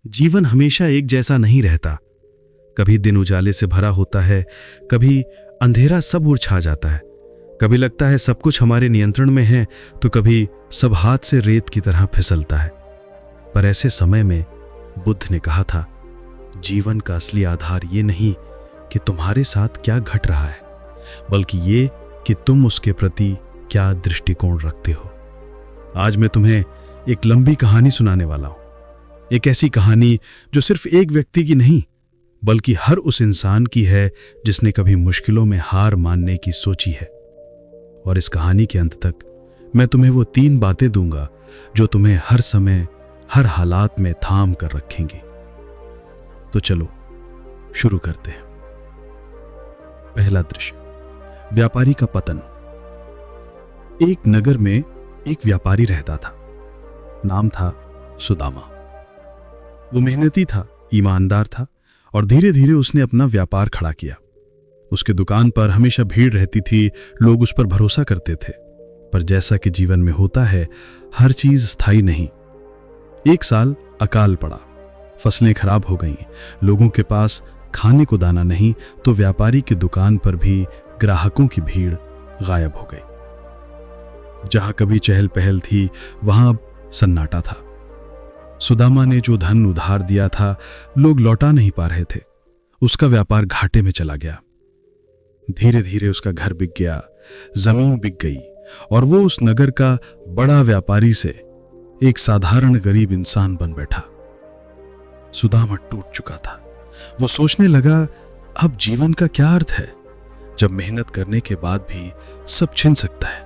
जीवन हमेशा एक जैसा नहीं रहता। कभी दिन उजाले से भरा होता है, कभी अंधेरा सब ओर छा जाता है। कभी लगता है सब कुछ हमारे नियंत्रण में है, तो कभी सब हाथ से रेत की तरह फिसलता है। पर ऐसे समय में बुद्ध ने कहा था, जीवन का असली आधार ये नहीं कि तुम्हारे साथ क्या घट रहा है, बल्कि ये कि तुम उसके प्रति क्या दृष्टिकोण रखते हो। आज मैं तुम्हें एक लंबी कहानी सुनाने वाला हूं। एक ऐसी कहानी जो सिर्फ एक व्यक्ति की नहीं, बल्कि हर उस इंसान की है जिसने कभी मुश्किलों में हार मानने की सोची है। और इस कहानी के अंत तक मैं तुम्हें वो 3 बातें दूंगा जो तुम्हें हर समय, हर हालात में थाम कर रखेंगी। तो चलो शुरू करते हैं। पहला दृश्य, व्यापारी का पतन। एक नगर में एक व्यापारी रहता था। नाम था सुदामा। वो मेहनती था, ईमानदार था और धीरे धीरे उसने अपना व्यापार खड़ा किया। उसके दुकान पर हमेशा भीड़ रहती थी, लोग उस पर भरोसा करते थे। पर जैसा कि जीवन में होता है, हर चीज स्थायी नहीं। एक साल अकाल पड़ा, फसलें खराब हो गईं, लोगों के पास खाने को दाना नहीं, तो व्यापारी की दुकान पर भी ग्राहकों की भीड़ गायब हो गई। जहां कभी चहल पहल थी, वहां अब सन्नाटा था। सुदामा ने जो धन उधार दिया था, लोग लौटा नहीं पा रहे थे। उसका व्यापार घाटे में चला गया। धीरे धीरे उसका घर बिक गया, जमीन बिक गई और वो उस नगर का बड़ा व्यापारी से एक साधारण गरीब इंसान बन बैठा। सुदामा टूट चुका था। वो सोचने लगा, अब जीवन का क्या अर्थ है? जब मेहनत करने के बाद भी सब छिन सकता है,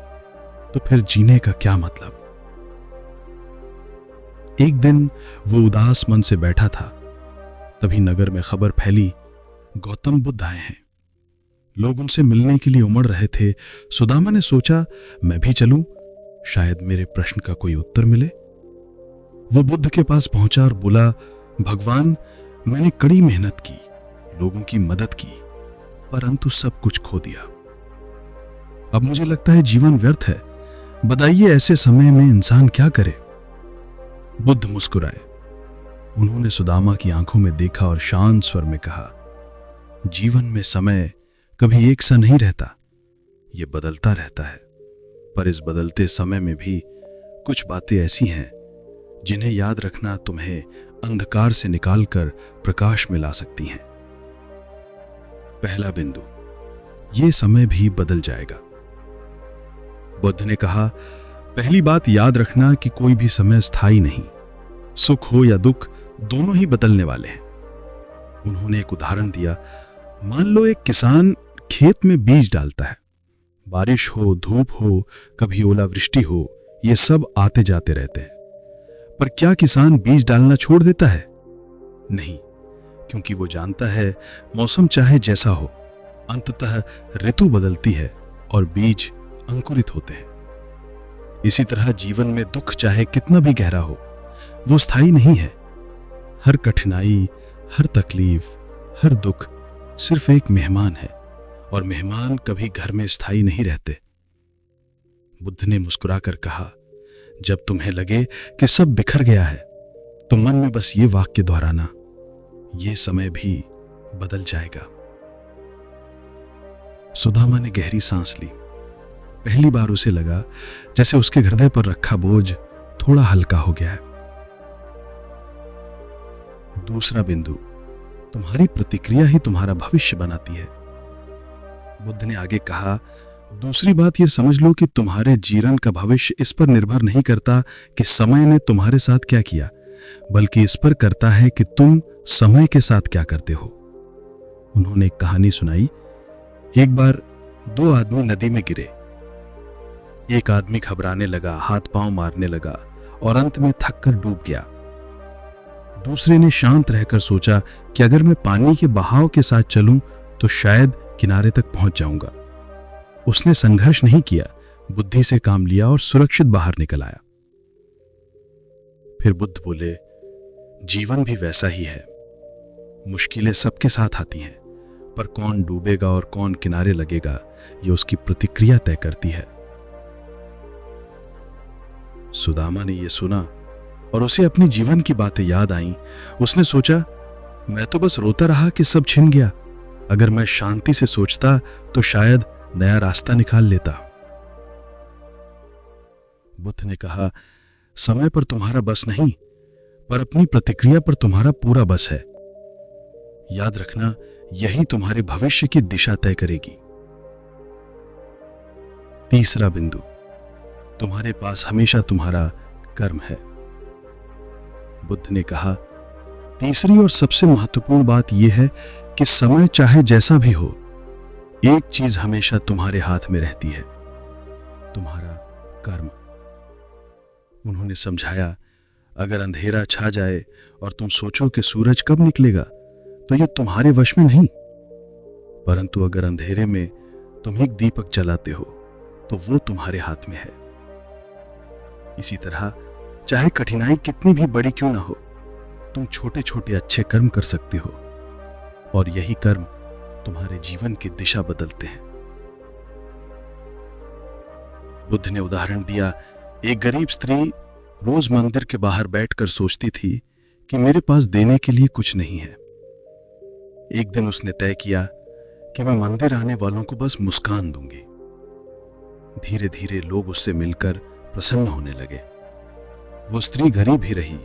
तो फिर जीने का क्या मतलब? एक दिन वो उदास मन से बैठा था, तभी नगर में खबर फैली, गौतम बुद्ध आए हैं। लोग उनसे मिलने के लिए उमड़ रहे थे। सुदामा ने सोचा, मैं भी चलूं, शायद मेरे प्रश्न का कोई उत्तर मिले। वो बुद्ध के पास पहुंचा और बोला, भगवान, मैंने कड़ी मेहनत की, लोगों की मदद की, परंतु सब कुछ खो दिया। अब मुझे लगता है जीवन व्यर्थ है। बताइए, ऐसे समय में इंसान क्या करे? बुद्ध मुस्कुराए। उन्होंने सुदामा की आंखों में देखा और शांत स्वर में कहा, जीवन में समय कभी एक सा नहीं रहता, यह बदलता रहता है। पर इस बदलते समय में भी कुछ बातें ऐसी हैं जिन्हें याद रखना तुम्हें अंधकार से निकालकर प्रकाश में ला सकती हैं। पहला बिंदु, यह समय भी बदल जाएगा। बुद्ध ने कहा, पहली बात याद रखना कि कोई भी समय स्थायी नहीं। सुख हो या दुख, दोनों ही बदलने वाले हैं। उन्होंने एक उदाहरण दिया। मान लो एक किसान खेत में बीज डालता है। बारिश हो, धूप हो, कभी ओलावृष्टि हो, ये सब आते जाते रहते हैं। पर क्या किसान बीज डालना छोड़ देता है? नहीं, क्योंकि वो जानता है मौसम चाहे जैसा हो, अंततः ऋतु बदलती है और बीज अंकुरित होते हैं। इसी तरह जीवन में दुख चाहे कितना भी गहरा हो, वो स्थायी नहीं है। हर कठिनाई, हर तकलीफ, हर दुख सिर्फ एक मेहमान है, और मेहमान कभी घर में स्थायी नहीं रहते। बुद्ध ने मुस्कुराकर कहा, जब तुम्हें लगे कि सब बिखर गया है, तो मन में बस ये वाक्य दोहराना, ये समय भी बदल जाएगा। सुदामा ने गहरी सांस ली। पहली बार उसे लगा जैसे उसके हृदय पर रखा बोझ थोड़ा हल्का हो गया है। दूसरा बिंदु, तुम्हारी प्रतिक्रिया ही तुम्हारा भविष्य बनाती है। बुद्ध ने आगे कहा, दूसरी बात यह समझ लो कि तुम्हारे जीवन का भविष्य इस पर निर्भर नहीं करता कि समय ने तुम्हारे साथ क्या किया, बल्कि इस पर करता है कि तुम समय के साथ क्या करते हो। उन्होंने एक कहानी सुनाई। एक बार 2 आदमी नदी में गिरे। एक आदमी घबराने लगा, हाथ पांव मारने लगा और अंत में थककर डूब गया। दूसरे ने शांत रहकर सोचा कि अगर मैं पानी के बहाव के साथ चलूं तो शायद किनारे तक पहुंच जाऊंगा। उसने संघर्ष नहीं किया, बुद्धि से काम लिया और सुरक्षित बाहर निकल आया। फिर बुद्ध बोले, जीवन भी वैसा ही है। मुश्किलें सबके साथ आती हैं, पर कौन डूबेगा और कौन किनारे लगेगा, ये उसकी प्रतिक्रिया तय करती है। सुदामा ने यह सुना और उसे अपनी जीवन की बातें याद आईं। उसने सोचा, मैं तो बस रोता रहा कि सब छिन गया। अगर मैं शांति से सोचता तो शायद नया रास्ता निकाल लेता। बुद्ध ने कहा, समय पर तुम्हारा बस नहीं, पर अपनी प्रतिक्रिया पर तुम्हारा पूरा बस है। याद रखना, यही तुम्हारे भविष्य की दिशा तय करेगी। तीसरा बिंदु, तुम्हारे पास हमेशा तुम्हारा कर्म है। बुद्ध ने कहा, तीसरी और सबसे महत्वपूर्ण बात यह है कि समय चाहे जैसा भी हो, एक चीज हमेशा तुम्हारे हाथ में रहती है, तुम्हारा कर्म। उन्होंने समझाया, अगर अंधेरा छा जाए और तुम सोचो कि सूरज कब निकलेगा, तो यह तुम्हारे वश में नहीं। परंतु अगर अंधेरे में तुम एक दीपक जलाते हो तो वो तुम्हारे हाथ में है। इसी तरह चाहे कठिनाई कितनी भी बड़ी क्यों ना हो, तुम छोटे छोटे अच्छे कर्म कर सकते हो, और यही कर्म तुम्हारे जीवन की दिशा बदलते हैं। बुद्ध ने उदाहरण दिया, एक गरीब स्त्री रोज मंदिर के बाहर बैठकर सोचती थी कि मेरे पास देने के लिए कुछ नहीं है। एक दिन उसने तय किया कि मैं मंदिर आने वालों को बस मुस्कान दूंगी। धीरे धीरे लोग उससे मिलकर प्रसन्न होने लगे। वो स्त्री गरीब ही रही,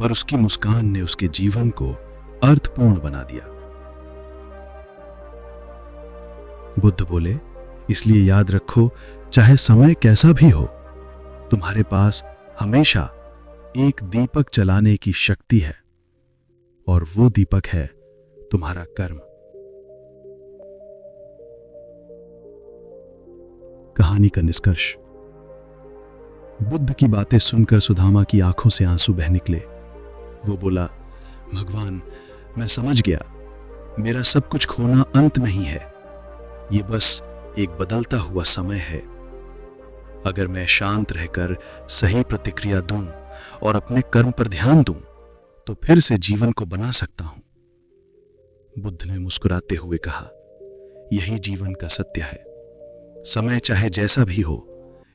पर उसकी मुस्कान ने उसके जीवन को अर्थपूर्ण बना दिया। बुद्ध बोले, इसलिए याद रखो, चाहे समय कैसा भी हो, तुम्हारे पास हमेशा एक दीपक जलाने की शक्ति है, और वो दीपक है तुम्हारा कर्म। कहानी का निष्कर्ष। बुद्ध की बातें सुनकर सुदामा की आंखों से आंसू बह निकले। वो बोला, भगवान, मैं समझ गया, मेरा सब कुछ खोना अंत नहीं है, ये बस एक बदलता हुआ समय है। अगर मैं शांत रहकर सही प्रतिक्रिया दूं और अपने कर्म पर ध्यान दूं, तो फिर से जीवन को बना सकता हूं। बुद्ध ने मुस्कुराते हुए कहा, यही जीवन का सत्य है। समय चाहे जैसा भी हो,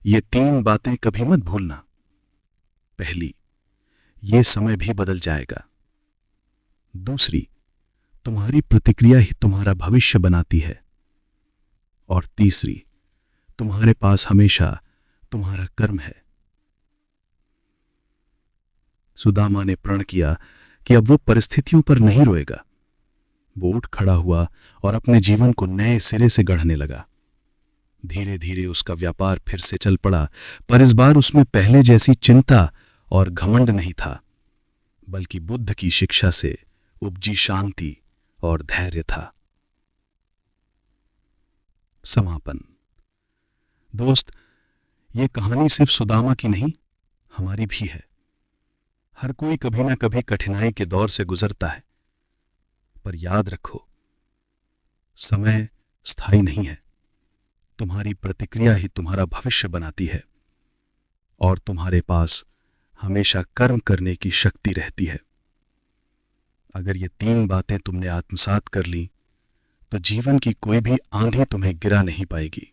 ये तीन बातें कभी मत भूलना। पहली, ये समय भी बदल जाएगा। दूसरी, तुम्हारी प्रतिक्रिया ही तुम्हारा भविष्य बनाती है। और तीसरी, तुम्हारे पास हमेशा तुम्हारा कर्म है। सुदामा ने प्रण किया कि अब वो परिस्थितियों पर नहीं रोएगा। वो उठ खड़ा हुआ और अपने जीवन को नए सिरे से गढ़ने लगा। धीरे धीरे उसका व्यापार फिर से चल पड़ा, पर इस बार उसमें पहले जैसी चिंता और घमंड नहीं था, बल्कि बुद्ध की शिक्षा से उपजी शांति और धैर्य था। समापन। दोस्त, ये कहानी सिर्फ सुदामा की नहीं, हमारी भी है। हर कोई कभी ना कभी कठिनाई के दौर से गुजरता है, पर याद रखो, समय स्थायी नहीं है। तुम्हारी प्रतिक्रिया ही तुम्हारा भविष्य बनाती है, और तुम्हारे पास हमेशा कर्म करने की शक्ति रहती है। अगर ये तीन बातें तुमने आत्मसात कर ली, तो जीवन की कोई भी आंधी तुम्हें गिरा नहीं पाएगी।